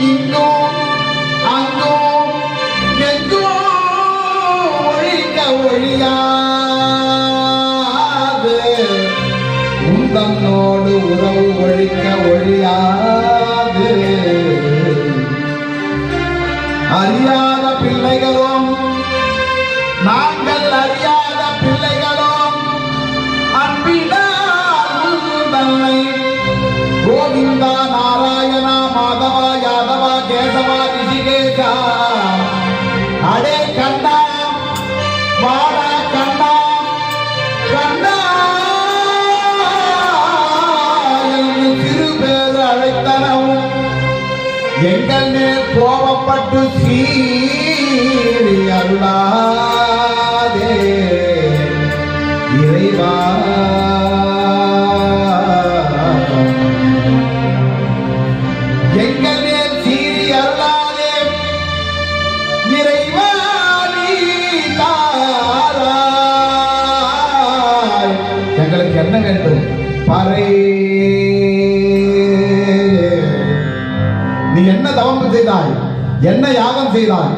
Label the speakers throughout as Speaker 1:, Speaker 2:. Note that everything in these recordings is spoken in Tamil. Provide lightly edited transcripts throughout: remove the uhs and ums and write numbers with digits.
Speaker 1: இங்கும் அங்கும் எங்கும் ஒழிக்க ஒழியாது உந்தன்னோடு உறவு ஒழிக்க ஒழியாது அறியாத பிள்ளைகளும் நாங்கள் அறியாத பிள்ளைகளும் அன்பினால் தன்னை கோவிந்தா நாராயணா மாதவா யாதவா கேசவா ரிஷிகேஷா அடே கண்ணா வாடா கண்ணா கண்ணா என்று சிறு பேர் அழைத்தனவும் எங்கள் மேல் கோபப்பட்டு சீறி அருளாதே இறைவா எங்கள் மேல் சீறி அருளாதே இறைவா நீ தாராய் எங்களுக்கு என்ன வேண்டும் பறை நீ என்ன தவம் செய்தாய் என்ன யாகம் செய்தாய்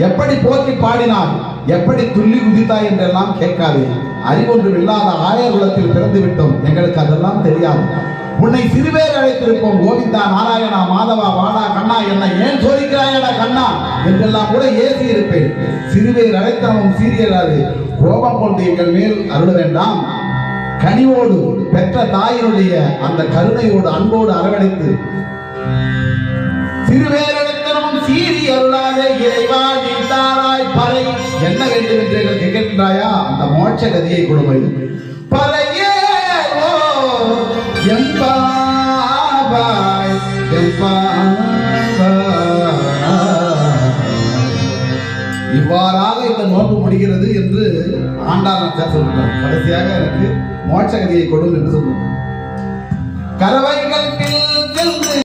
Speaker 1: எப்படி போற்றி பாடினாய் எப்படி துள்ளி குதித்தாய் என்றெல்லாம் கேட்காதே அறிவொன்றும் இல்லாத ஆயர் குலத்தில் பிறந்து விட்டோம் எங்களுக்கு அதெல்லாம் தெரியாது உன்னை சிறுபேர் அழைத்திருப்போம் கோவிந்தா நாராயணா மாதவா வாடா கண்ணா என்ன ஏன் சோதிக்கிறாயடா கண்ணா என்றெல்லாம் கூட ஏசி இருப்பேன் சிறுபேர் அழைத்தவன் சீரியராது கோபம் கொண்டு எங்கள் மேல் அருள வேண்டாம் கனிவோடு பெற்ற தாயினுடைய அந்த கருணையோடு அன்போடு அரவணைத்து சிறுவேரத்தனமும் சீறி அருளாத இறைவா நீந்தாராய் பறை என்ன வேண்டும் என்று எங்களுக்கு கேட்கின்றாயா அந்த மோட்ச கதியை கொடுமை பறையே ஓ எம்பாவாய் இவ்வாறாக இந்த நோன்பு முடிகிறது என்று ஆண்டாளர் சொல்கிறார் கடைசியாக எனக்கு மோட்ச கதியை கொடு என்று சொல்கிறார் கரவைகள்